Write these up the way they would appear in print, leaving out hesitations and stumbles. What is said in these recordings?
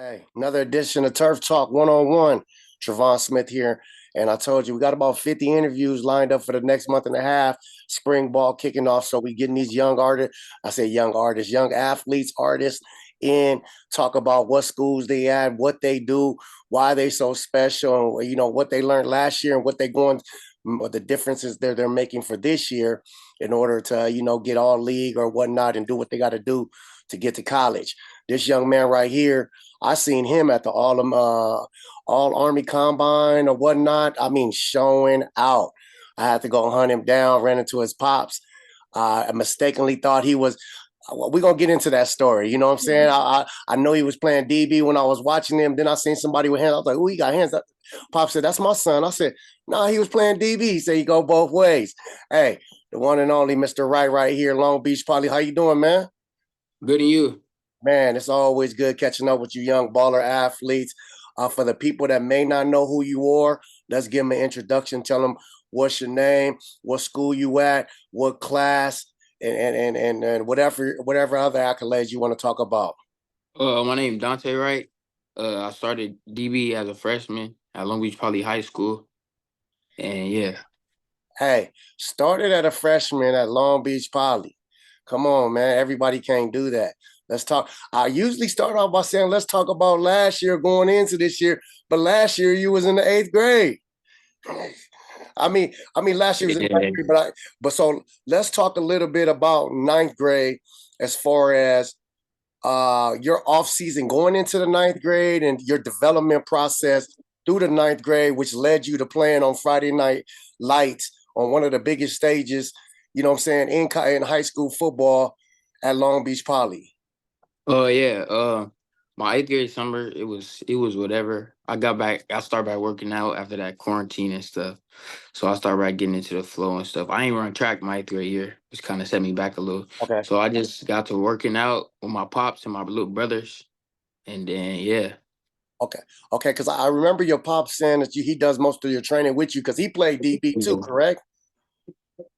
Hey, another edition of Turf Talk 101. Travon Smith here. And I told you we got about 50 interviews lined up for the next month and a half. Spring ball kicking off. So we getting these young artists, I say young artists, young athletes, artists in, talk about what schools they at, what they do, why they so special, and what they learned last year and what they going what the differences they're making for this year in order to, get all league or whatnot and do what they got to do to get to college. This young man right here, I seen him at the all Army Combine or whatnot. I mean, showing out. I had to go hunt him down. Ran into his pops. I mistakenly thought he was. We're gonna get into that story. You know what I'm saying? I know he was playing DB when I was watching him. Then I seen somebody with hands. I was like, "Oh, he got hands." Pop said, "That's my son." I said, "No, he was playing DB." He said, "He go both ways." Hey, the one and only Mr. Wright right here, Long Beach Poly. How you doing, man? Good to you. Man, it's always good catching up with you young baller athletes. For the people that may not know who you are, let's give them an introduction. Tell them what's your name, what school you at, what class, and whatever other accolades you want to talk about. My name is Donte Wright. I started DB as a freshman at Long Beach Poly High School, and yeah, Hey, started at a freshman at Long Beach Poly. Come on, man. Everybody can't do that. Let's talk. I usually start off by saying, let's talk about last year going into this year. But last year you was in the eighth grade. I mean, last year was in ninth yeah, grade, but so let's talk a little bit about ninth grade as far as your off season going into the ninth grade and your development process through the ninth grade, which led you to playing on Friday Night Lights on one of the biggest stages, you know what I'm saying, in high school football at Long Beach Poly. yeah. My eighth grade summer, it was whatever. I started by working out after that quarantine and stuff. So I started by getting into the flow and stuff. I ain't run track my eighth grade year, which kind of set me back a little. Okay. So I just got to working out with my pops and my little brothers, and then yeah, Okay. Okay. Because I remember your pop saying that he does most of your training with you because he played DB too, correct?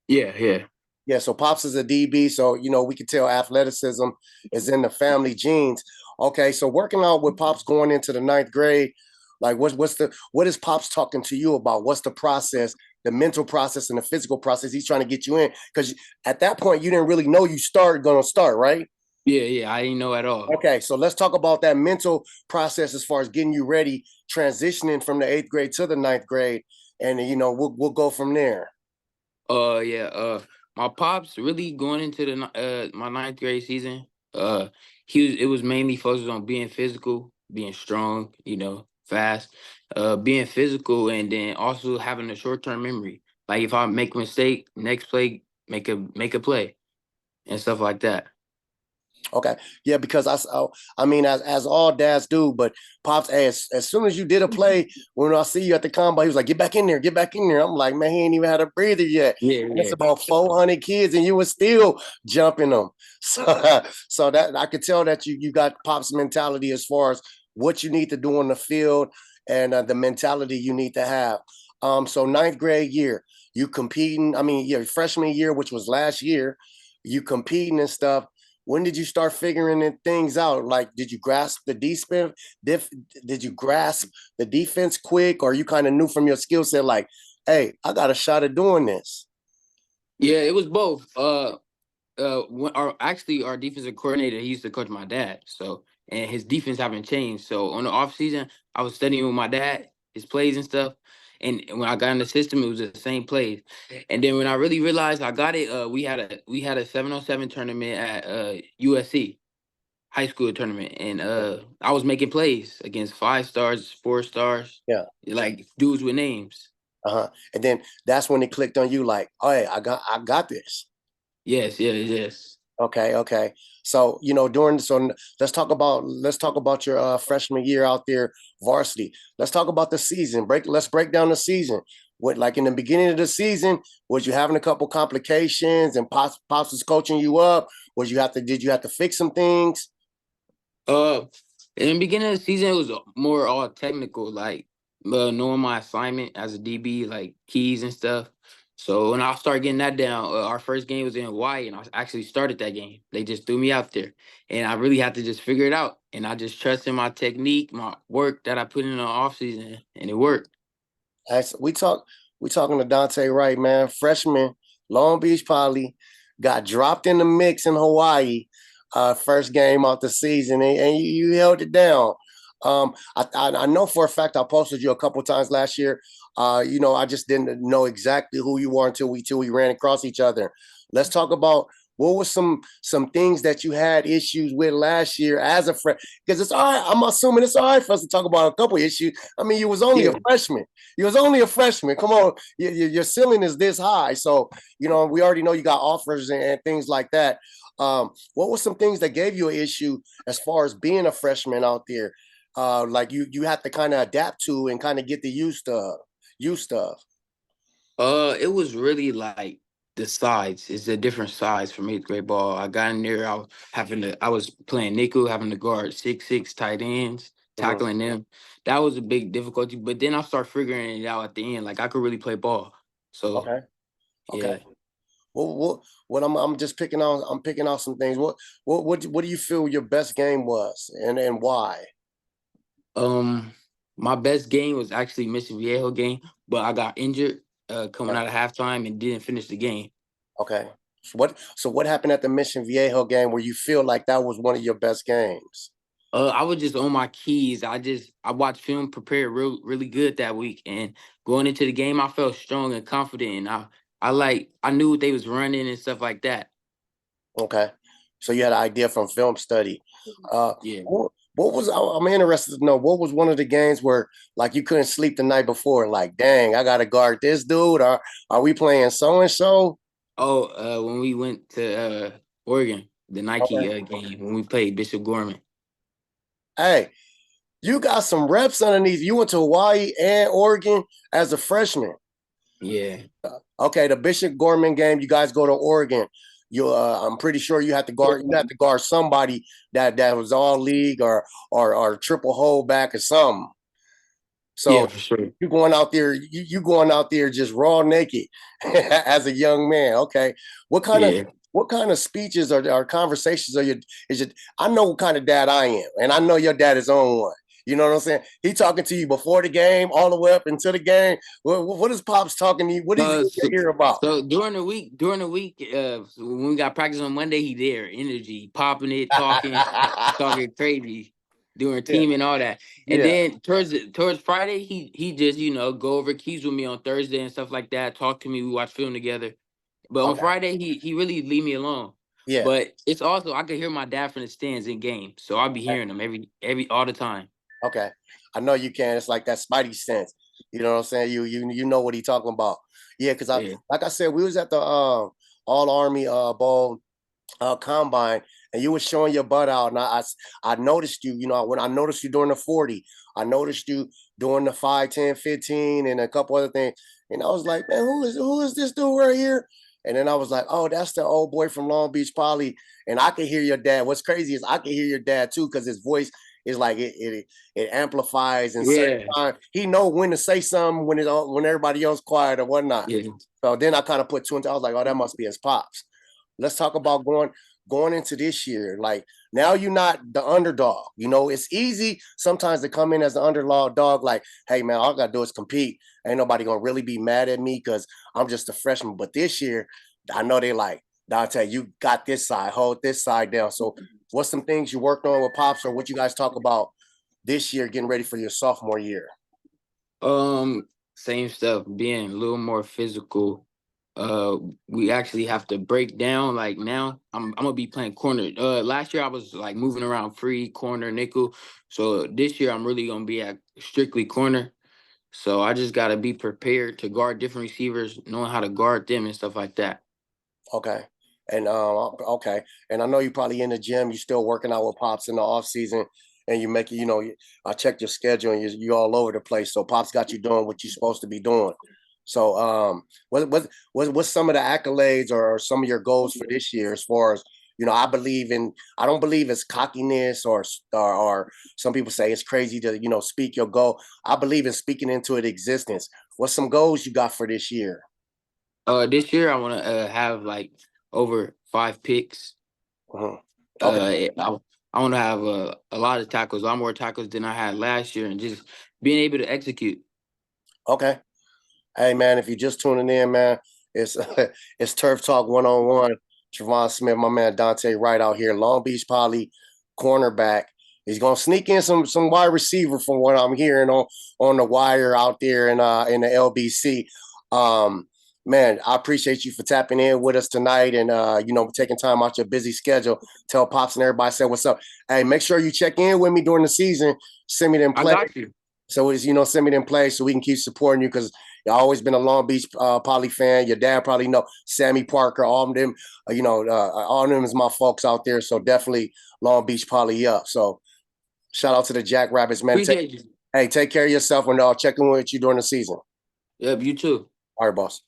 yeah, yeah. Yeah, so Pops is a DB, so we can tell athleticism is in the family genes. Okay, so working out with Pops going into the ninth grade, like what is Pops talking to you about? What's the process, the mental process and the physical process he's trying to get you in? Because at that point you didn't really know gonna start, right? Yeah, yeah, I didn't know at all. Okay, so let's talk about that mental process as far as getting you ready, transitioning from the eighth grade to the ninth grade, and we'll go from there. Yeah. My pops really going into my ninth grade season. Uh, it was mainly focused on being physical, being strong, fast, being physical, and then also having a short term memory. Like if I make a mistake, next play, make a play and stuff like that. Okay. Yeah, because I mean, as all dads do, but Pops, hey, as soon as you did a play, when I see you at the combine, he was like, get back in there, get back in there. I'm like, man, he ain't even had a breather yet. Yeah, And it's yeah. about 400 kids, and you were still jumping them. So that I could tell that you got Pops mentality as far as what you need to do on the field and the mentality you need to have. So ninth grade year, you competing. I mean, your freshman year, which was last year, you competing and stuff. When did you start figuring things out? Like, did you grasp the defense? Did you grasp the defense quick, or you kind of knew from your skill set, like, hey, I got a shot at doing this? Yeah, it was both. Our defensive coordinator, he used to coach my dad. So and his defense haven't changed. So on the off season, I was studying with my dad, his plays and stuff. And when I got in the system, it was the same plays. And then when I really realized I got it, we had a 7-on-7 tournament at USC high school tournament, and I was making plays against 5 stars, 4 stars, Yeah. like dudes with names. Uh-huh. And then that's when it clicked on you, like, oh, hey, I got this. Yes, yes, yes. Okay, okay. So, let's talk about your freshman year out there, varsity. Let's talk about the season. Let's break down the season. What, like, in the beginning of the season, was you having a couple complications and Pops was coaching you up? Did you have to fix some things? Uh, in the beginning of the season, it was more all technical, like knowing my assignment as a DB, like keys and stuff. So when I started getting that down, our first game was in Hawaii, and I actually started that game. They just threw me out there, and I really had to just figure it out. And I just trusted my technique, my work that I put in the off season, and it worked. We talking to Donte Wright, man, freshman, Long Beach Poly, got dropped in the mix in Hawaii, first game of the season, and you held it down. I know for a fact I posted you a couple times last year. I just didn't know exactly who you were until we ran across each other. Let's talk about what were some things that you had issues with last year as a freshman? Because it's all right. I'm assuming it's all right for us to talk about a couple issues. I mean, you was only a Yeah. freshman. You was only a freshman. Come on, your ceiling is this high. So we already know you got offers and things like that. What were some things that gave you an issue as far as being a freshman out there? Like you have to kind of adapt to and kind of get the used of. It was really like the sides. It's a different size from eighth grade ball. I got in there, I was playing nickel, having to guard 6'6" tight ends, Mhm. tackling them. That was a big difficulty. But then I started figuring it out at the end. Like I could really play ball. So Okay. Okay. yeah. What I'm just picking out some things. What do you feel your best game was and why? Um, my best game was actually Mission Viejo game, but I got injured coming Okay. out of halftime and didn't finish the game. Okay. So what happened at the Mission Viejo game where you feel like that was one of your best games? I was just on my keys. I watched film, prepared really good that week, and going into the game, I felt strong and confident. And I knew what they was running and stuff like that. Okay. So you had an idea from film study. Uh, Yeah. what was I'm interested to know what was one of the games where like you couldn't sleep the night before, like, dang, I gotta guard this dude, or are we playing so and so? Oh, when we went to Oregon, the Nike Okay. game when we played Bishop Gorman. Hey, you got some reps underneath. You went to Hawaii and Oregon as a freshman. Yeah. Okay, the Bishop Gorman game, you guys go to Oregon. I'm pretty sure you had to guard somebody that was all league or triple hold back or something. Yeah, So for sure. you going out there just raw naked as a young man. Okay. What kind of Yeah. what kind of speeches or conversations are you is it I know what kind of dad I am, and I know your dad is on one. You know what I'm saying? He talking to you before the game, all the way up into the game. What is Pops talking to you? What is he in So, your ear about? so during the week, when we got practice on Monday, he there, energy, popping it, talking crazy, doing Yeah, team and all that. And yeah. then towards Friday, he just go over keys with me on Thursday and stuff like that. Talk to me, we watch film together. But on Okay. Friday, he really leave me alone. Yeah. But it's also I could hear my dad from the stands in game, so I'll be hearing him every all the time. Okay. I know you can. It's like that Spidey sense. You know what I'm saying? You know what he talking about. Yeah, because Yeah, like I said, we was at the All Army Bowl combine, and you were showing your butt out, and I noticed you. When I noticed you during the 40, I noticed you doing the 5, 10, 15, and a couple other things, and I was like, man, who is this dude right here? And then I was like, oh, that's the old boy from Long Beach Poly, and I can hear your dad. What's crazy is I can hear your dad too, because his voice is like it amplifies, and certain yeah, time he know when to say something when everybody else quiet or whatnot. yeah. So then I kind of put two and two. I was like, oh, that must be his pops. Let's talk about going into this year. Like now you're not the underdog. It's easy sometimes to come in as the underdog dog, like, hey man, all I gotta do is compete. Ain't nobody gonna really be mad at me because I'm just a freshman. But this year, I know they like, Dante, you got this side, hold this side down. So what's some things you worked on with Pops or what you guys talk about this year getting ready for your sophomore year? Um, Same stuff, being a little more physical. We actually have to break down. Like now, I'm gonna be playing corner. Last year I was like moving around free corner nickel. So this year I'm really gonna be at strictly corner. So I just gotta be prepared to guard different receivers, knowing how to guard them and stuff like that. Okay. And okay. And I know you probably in the gym, you still working out with Pops in the off season, and you make it, I checked your schedule and you all over the place. So Pops got you doing what you're supposed to be doing. So what's some of the accolades or some of your goals for this year as far as I don't believe it's cockiness or some people say it's crazy to, speak your goal. I believe in speaking into it existence. What's some goals you got for this year? This year I want to have like over 5 picks. Mhm. Okay. I want to have a lot of tackles, a lot more tackles than I had last year, and just being able to execute. Okay. Hey man, if you're just tuning in, man, it's it's Turf Talk 1-on-1. Travon Smith, my man Donte Wright out here, Long Beach Poly cornerback. He's gonna sneak in some wide receiver from what I'm hearing on the wire out there in the LBC. Um, man, I appreciate you for tapping in with us tonight and taking time out your busy schedule. Tell Pops and everybody say what's up. Hey, make sure you check in with me during the season. Send me them I play. got you. So it's send me them plays so we can keep supporting you because you always been a Long Beach Poly fan. Your dad probably know Sammy Parker, all of them. All of them is my folks out there. So definitely Long Beach Poly up. So shout out to the Jackrabbits, man. Appreciate you. Hey, take care of yourself and I'll check in with you during the season. Yep, you too. All right, boss.